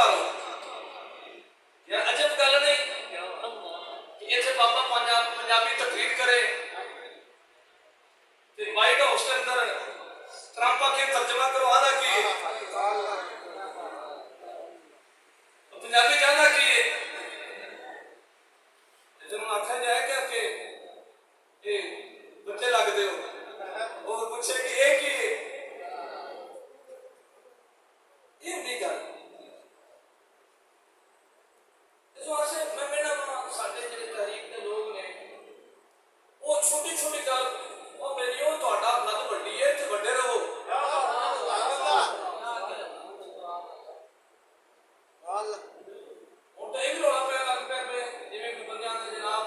लो यार, अजब गल नहीं कि इतने बाबा पंजाबी तकरीर करे वाइट हाउस के अंदर ट्रंप आके तर्जमा करो आधा की पंजाबी कहना की जब आखा जाए क्या कि बच्चे लगते हो और पूछे कि एक ही नहीं गल इस वास्ते मैं मेरा साडे जिहड़े तहरीक के लोग ने वो छोटी छोटी गल वो मेरी वो तुहाडा गल वड्डी है ते वड्डे रहो ਹੁਣ ਤਾਂ ਇਹ ਵੀ ਰੌਲਾ ਪਿਆ ਲੱਗ ਪਿਆ ਜਿਵੇਂ ਕੋਈ ਬੰਦਿਆਂ ਨੇ ਜਨਾਬ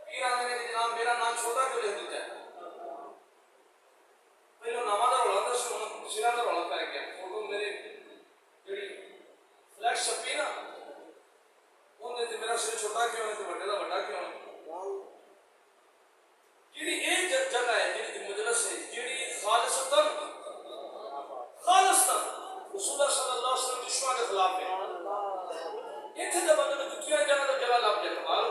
ਪੀਰਾਂ ਨੇ ਜਨਾਬ ਮੇਰਾ ਨਾਮ ਛੋਟਾ ਕਿਉਂ ਲਿਖ ਦਿੱਤਾ ਪਹਿਲਾਂ ਨਾਮਾਂ ਦਾ ਰੌਲਾ ਤਾਂ ਹੁਣ ਸਿਰਾਂ ਦਾ ਰੌਲਾ ਪੈ ਗਿਆ ਫੋਟੋ ਮੇਰੇ ਜਿਹੜੀ ਫਲੈਸ਼ ਛਪੀ ਨਾ ਉਹਨੇ ਤੇ ਮੇਰਾ ਸਿਰ ਛੋਟਾ ਕਿਉਂ ਹੈ ਤੇ ਵੱਡੇ ਦਾ ਵੱਡਾ ਕਿਉਂ ਹੈ ਜਿਹੜੀ ਇਹ ਜਗ੍ਹਾ ਹੈ ਜਿਹੜੀ ਮਜਲਿਸ ਹੈ ਜਿਹੜੀ ਖਾਲਿਸਤਨ रसूलुल्लाह सल्लल्लाहु अलैहि वसल्लम दुश्मन के खिलाफ है इतने जब बंदे ने जुतियां जाना तो जगह लग जाए कमाल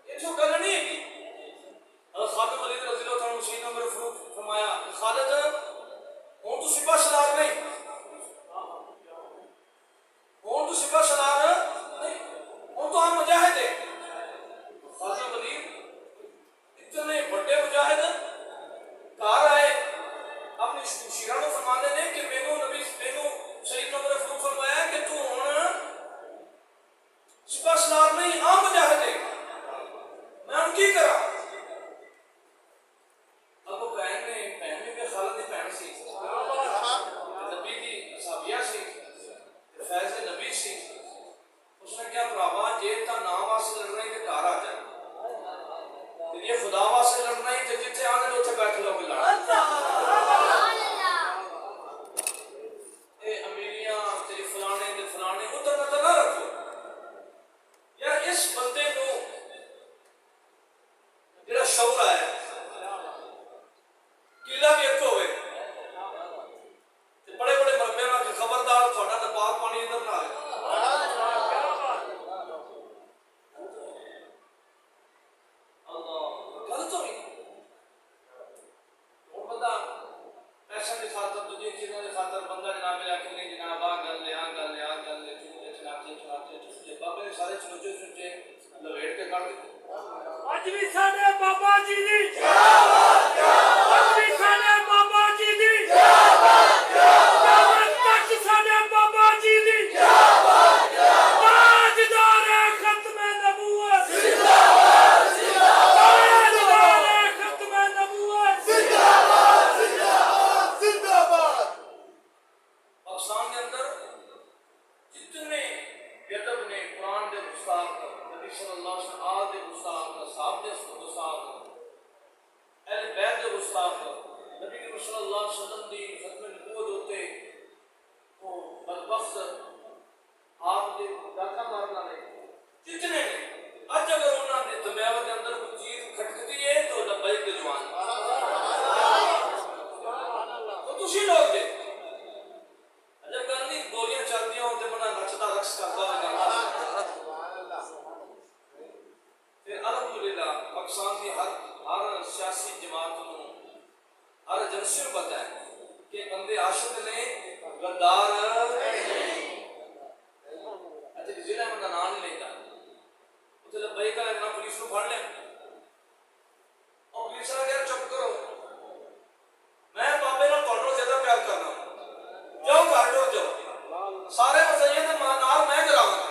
ये जो गल नहीं है खालिद वलीद रज़ियल्लाहु ताला हुसैन उमर फारूक फरमाया खालिद हुन तू सिपा सलार नहीं हुन तू सिपा सलार नहीं हुन तो हम मुजाहिद है खालिद वलीद इतने बड़े मुजाहिद घर आए अपनी शिरा को फरमाते ने कि मैनू नबी मैनू सैयद उमर फारूक फरमाया कि तू हुन सिपा सलार नहीं आ मुजाहिद है मैं हुन की करा अब बहन ने खालिद की बहन सी नबी की साबिया सी फैज नबी सी उसने क्या भरावा जे ता नाम वास्ते लड़ना ही ते घर आ जा ये खुदा वास्ते लड़ना ही ते जिथे आने उथे बैठ लो लड़ ए अमीरियां तेरी फलाने ते फलाने उधर नजर ना रखो यार इस बंदे को जेड़ा शौरा है किला भी एक होवे ते बड़े बड़े मरबे में खबरदार थोड़ा तो पाक पानी इधर ना आए सारे चुनौचे चुनचे लवेट के कर देते आज भी साडे बाबा जी दी जिंदाबाद आज भी साडे बाबा जी दी जिंदाबाद तक साडे बाबा जी दी जिंदाबाद ताजदार खत्म नबूवत जिंदाबाद ताजदार खत्म नबूवत जिंदाबाद पाकिस्तान के अंदर जितने बेदब ने कुरान के गुस्ताख नबी सल्लल्लाहु अलैहि वसल्लम आल के गुस्ताख साहब के गुस्ताख अहले बैत के गुस्ताख नबी सल्लल्लाहु अलैहि वसल्लम दी खत्म नबूवत होते वो बदबख्त आप दे डाका मारना ने जितने ने आज अगर उन्होंने ने दमियाव के अंदर कोई चीज खटकती है तो लब्बैक के जवान तो तुसी लोग दे जब गंदी गोलियां चलती हो तो बड़ा नचता रक्स करता है फिर अल्हम्दुलिल्लाह पाकिस्तान की हर सियासी जमात को हर एजेंसी को पता है कि बंदे आशिक ने गद्दार अच्छा जिला में नाम नहीं लेता उसे लब्बैक का ना पुलिस को फड़ ले और पुलिस वाला यार चुप करो मैं बाबे ना तोड़ो ज्यादा प्यार करना जाओ घर डोर जाओ सारे मसइये ने नाल मैं कराऊंगा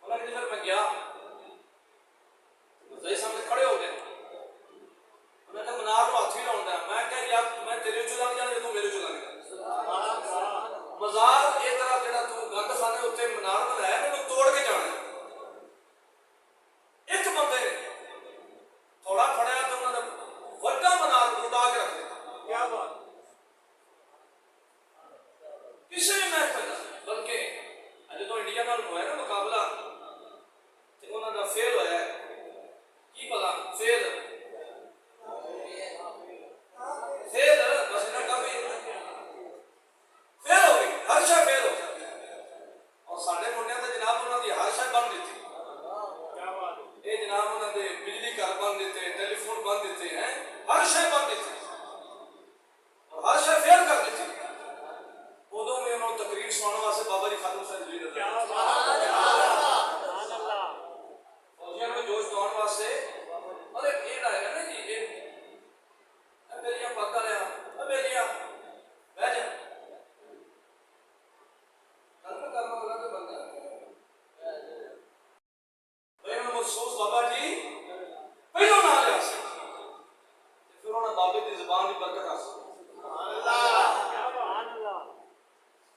उन्होंने फिर मैं गया मसइये सामने खड़े हो गए उन्होंने कहा मनार को हाथ ही लाउंदा मैं कहा यार मैं तेरे चो लंघ जाने तू मेरे चो लंघ जा मजार इस तरह जेड़ा तू गंद खाने उत्ते मनार बनाया मैनू तोड़ के जाना एक बंदे ने थोड़ा फड़िया तो उन्होंने वड्डा मनार उड़ा के रख दिया क्या बात किसी भी मैच में बल्कि जो इंडिया नाल होया ना मुकाबला ते उन्होंने फेल होया की पता फेल बरकत हासिल हो।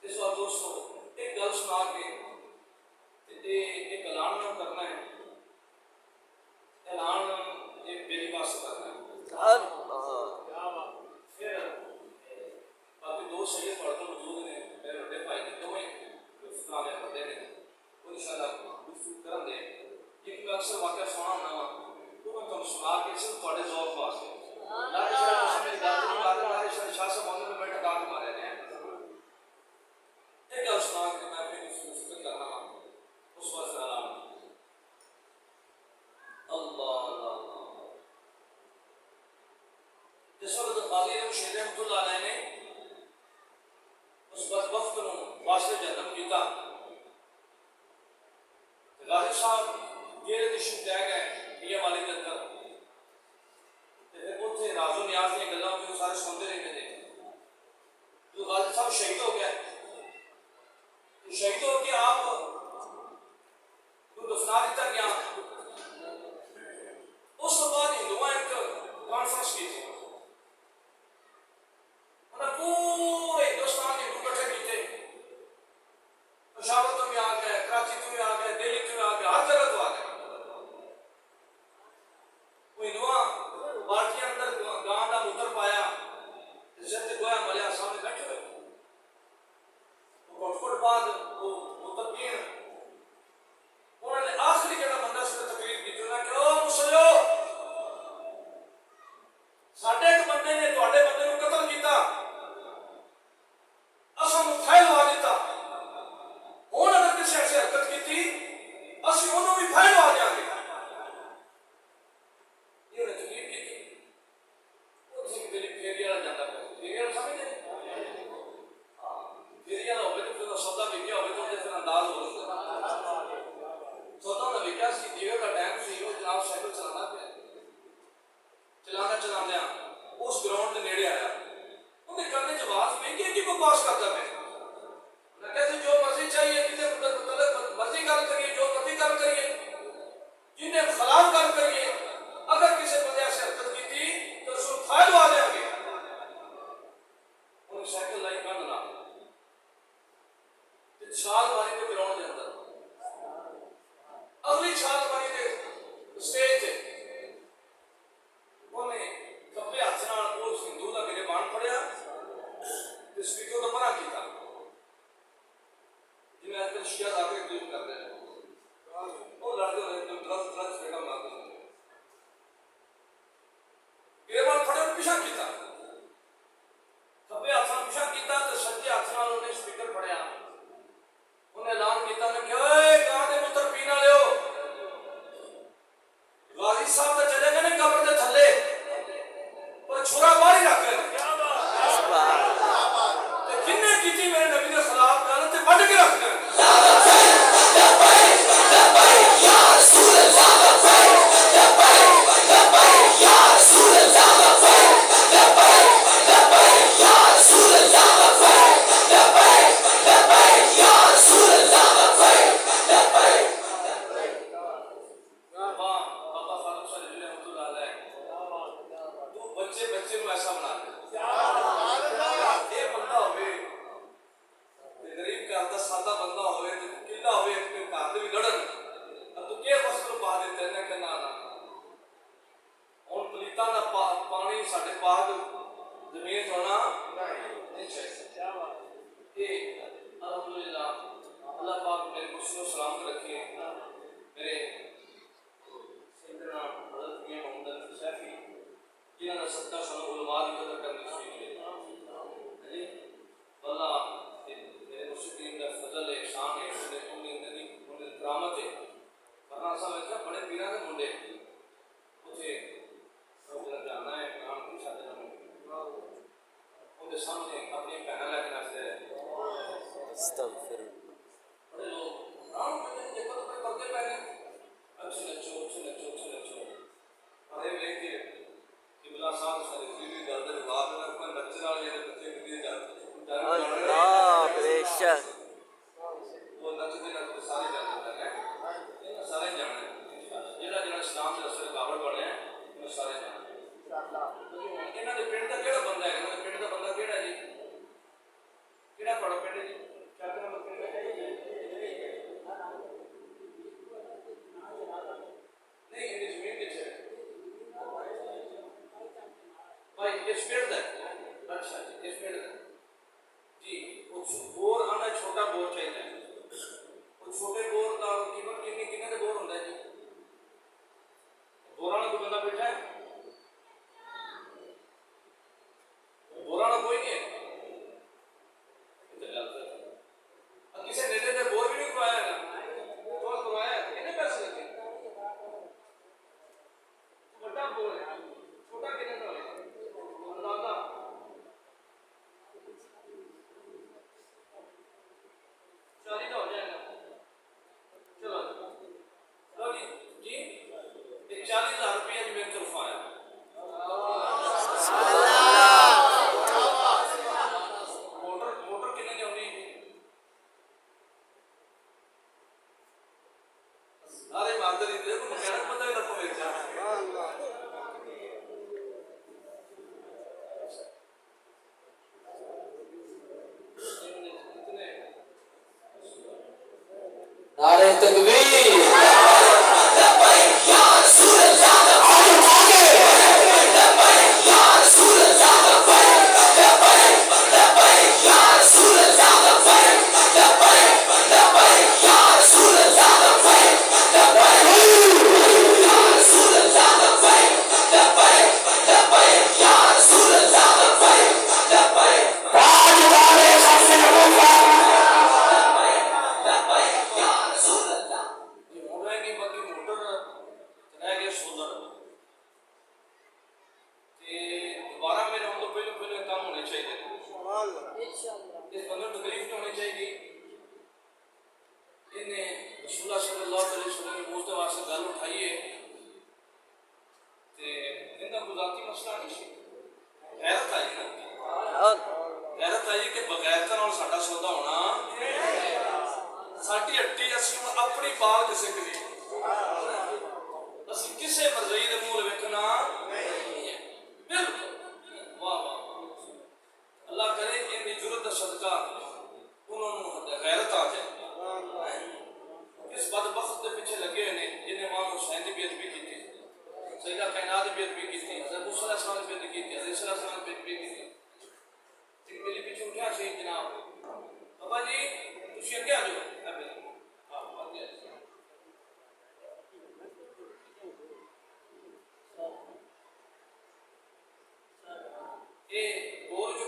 इस बार दोस्तों एक गल सुना के एक ऐलान करना है, ऐलान एक मेरी वास्ते करना है। फिर बाकी दो सैयद पढ़ तो मौजूद ने, मेरे बड़े भाई ने दोवें सुनाने पढ़ते हैं, वो इंशाअल्लाह गुफ्तगू करेंगे। एक मैं अक्सर वाक़या सुना होना वा, तो मैं तुम सुना के सिर्फ थोड़े ज़ौक़ वास्ते लारे शाह तुम मेरी गल नहीं कर रहे, लारे शाह से मौजूद में बैठा काट मारे ने एक गल सुना के मैं अपनी गुफ्तगू करना वा उस वास्ते ऐलान अल्लाह अल्लाह। जिस वक्त गाज़ी रमशीद रहमतुल्लाह अलैह ने उस बदबख्त को वास्ते जन्म किया, गाज़ी साहब जेल तशरीफ लै गए पिया वाले के अंदर, उत्थे राजो न्याज दी गल्लां जो सारे सुनते रहते थे। तो गाज़ी साहब शहीद हो गए, तो शहीद हो के आप दफना दिता गया। उस बाद हिंदुआ एक कॉन्फ्रेंस की थी, पूरे हिंदुस्तान के हिंदू इकट्ठे किए, पेशावर तो भी आ गए, कराची तो भी आ गए, दिल्ली तो भी आ गए, हर जगह तो आ गए। वो हिंदुआ पार्टियां अंदर गांव का मूत्र पाया, जिससे गोया मलिया सामने बैठे हुए, घुट बाद वो मूत्र पीन उन्होंने आखिरी जगह बंदा से तकरीर की, उन्होंने कहा ओ मुसलियो, साडे एक बंदे ने तुहाडे बंदे नूं कतल किया, असां नूं फाइल लवा दिता, हुण अगर किसी ऐसी हरकत की असीं उहनूं भी फाइल लवा देंगे। ये उन्हें तकलीफ की थी। वो किसी दिल्ली फेरी वाला जाता है, फेरी वाला समझते हैं, फेरी वाला होवे तो फिर सौदा बिकिया होवे तो फिर अंदाज हो सकता सौदा का बिकिया सी जेल का टाइम सी, वो जनाब साइकिल चलाना पे चलाना चलाने उस ग्राउंड के नेड़े आया, उन्हें करने जवाब में कि बकवास करता मैं कहते जो मर्जी चाहिए कितने मर्जी गल करिए, जो मर्जी गल करिए, जिन्हें खिलाफ गल करिए, अगर किसी बंदे ऐसी हरकत की थी तो उसको फाइल लवा देंगे। उन्हें साइकिल लाई बंद ना छाल मारी तो ग्राउंड के अंदर, अगली छाल मारी तो स्टेज उन्हें खब्बे हाथ नाल उस हिंदू का गिरबान फड़िया तो स्पीकर को मना किया, जिन्हें आजकल शिया आके यूज कर रहे हैं, वो लड़ते हुए तो तुरंत फेंका मारते हैं, गिरबान फड़े और पीछा किया, खब्बे हाथ नाल पीछा किया तो सज्जे हाथ नाल उन्हें स्पीकर फड़िया, उन्हें ऐलान किया ने कि ओए गांव दे पुत्र पीना लियो, गाज़ी साहब तो चले गए ने कब्र दे थल्ले, पर छुरा बाहर ही रख ले। जिन्ने कीती मेरे नबी के खिलाफ गल ते वड के रख दे। बच्चे को ऐसा बना दे, ये बंदा होवे गरीब घर का सादा बंदा होवे तो किला होवे अपने घर दे भी लड़न, अब तू के वस्त्र पा देते ने कि ना ना हुण पलीतां दा पानी साडे पाक जमीन होना नहीं चाहिए। ये अल्हम्दुलिल्लाह अल्लाह पाक मेरे मुर्शिद को सलामत रखे, मेरे सैयदना हज़रत मियां मोहम्मद शैफी जिन्होंने सत्ता सनों उलमा की कदर करनी चाहिए जी, अल्लाह मेरे मुर्शिद का फजल है, शान है, उन्हें करामत है। वरना सब क्या बड़े पीरा के मुंडे उसे जाना है काम की शादी उनके सामने अपनी बहना लेके नाचते रहे, बड़े लोग राम देखो तो पर्दे पहने अच्छे नचो अच्छे नचो अच्छे नचो, अरे देख के किबला साहब सारे बीवी दर्द विवाद में कोई बच्चे वाले मेरे बच्चे की जाते अल्लाह बेशक वो नचते नचते सारे जाते हैं, सारे जाने जेड़ा जेड़ा इस्लाम के रस्ते काबड़ बने हैं वो सारे जाने इंशाअल्लाह। इन्हां दे पिंड दा केड़ा बंदा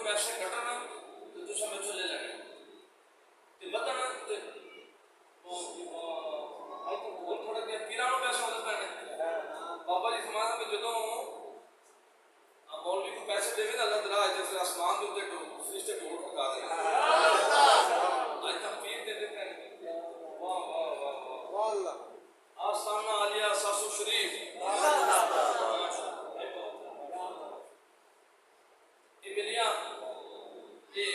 पैसे कटन तो तुम मेरे ले लेने ते बदन ते होर थोड़े दिन पीरां नूं पैसे होंदे पैने बाबा जी समाज में जो मौलवी को पैसे देवे ना अल्लाह तआला अज फिर आसमान के उत्ते फरिश्ते ढोल खड़का देंगे अज तक पीर देते पैने वाह वाह वाह वाह आस्ताना आलिया सासू शरीफ ये मेरिया ये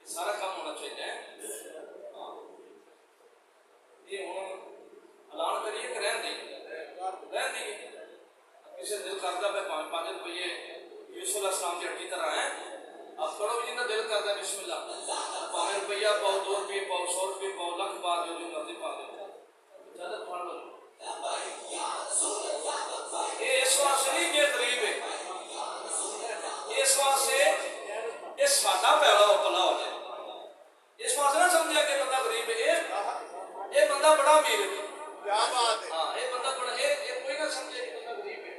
सारा काम होना चाहिए ये हम ऐलान करिए कि रहन देंगे किसी दिल करता पे 5 रुपये यूसुफ अलैहिस्सलाम की हड्डी तरह है अब करो भी जिन्ना दिल करता है बिस्मिल्लाह 5 रुपया पाओ 2 रुपये पाओ 100 रुपये पाओ लाख पा दो जो मर्जी पा दो ज्यादा पढ़ लो ये इस वास्ते नहीं ये गरीब है इस वास्ते ये साडा पैड़ा भला हो जाए इस वास्ते ना समझिया कि बंदा गरीब है ये बंदा बड़ा अमीर है क्या बात है हाँ ये बंदा बड़ा ये कोई ना समझे कि बंदा गरीब है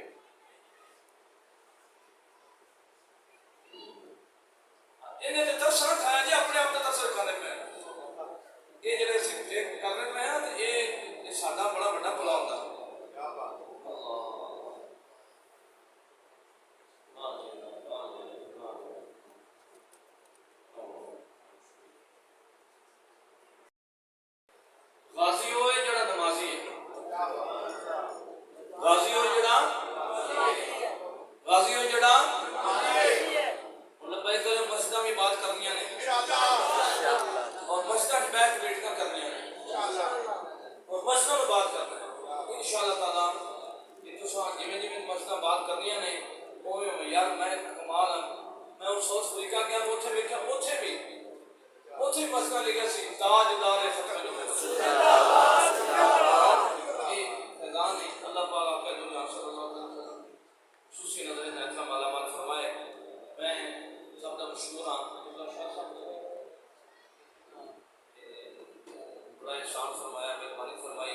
इन्हें तो तरस ना खाया जी अपने आप का तरस खाने पे ये जड़े करने पे हैं तो ये साडा बड़ा बड़ा भला होता है क्या बात गाजी हो जड़ा नमाजी है गाजी हो जड़ा मतलब भाई तो मस्जिद में बात करनी है और मस्जिद की बैठ बैठकर करनी है और मस्जिद में बात करना है इंशाअल्लाह ताला ये तो सो जिमें जिमें मस्जिद में बात करनी है ओ यार मैं कमाल मैं उस साउथ अफ्रीका गया उठे देखा उठे भी मस्जिद लिखा सी ताजदार खत्म ये फैजान है अल्लाह पाक आपका दुनिया सल्लल्लाहु अलैहि वसल्लम खुसूसी नजर में इतना मालामाल फरमाए मैं सबका मशहूर हाँ शाह साहब बड़ा एहसान फरमाया मेहरबानी फरमाई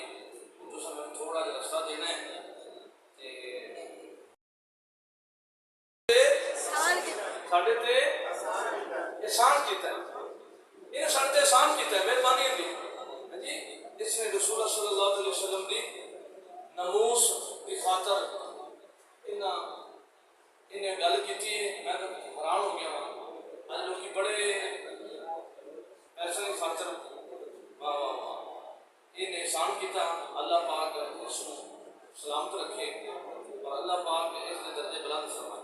तो समय थोड़ा जिहा रास्ता देना है साढ़े ते एहसान किया इन्हें साढ़े ते एहसान किया मेहरबानी दी जी इसने रसूल सल्लल्लाहु अलैहि वसल्लम की नमूस की खातर इन्हें गल की मैं तो हैरान हो गया अज लोग बड़े पैसे की खातर इन्हें एहसान किया अल्लाह पाक इसको सलामत रखे और अल्लाह पाक इसके दर्जे बुलंद फरमाए।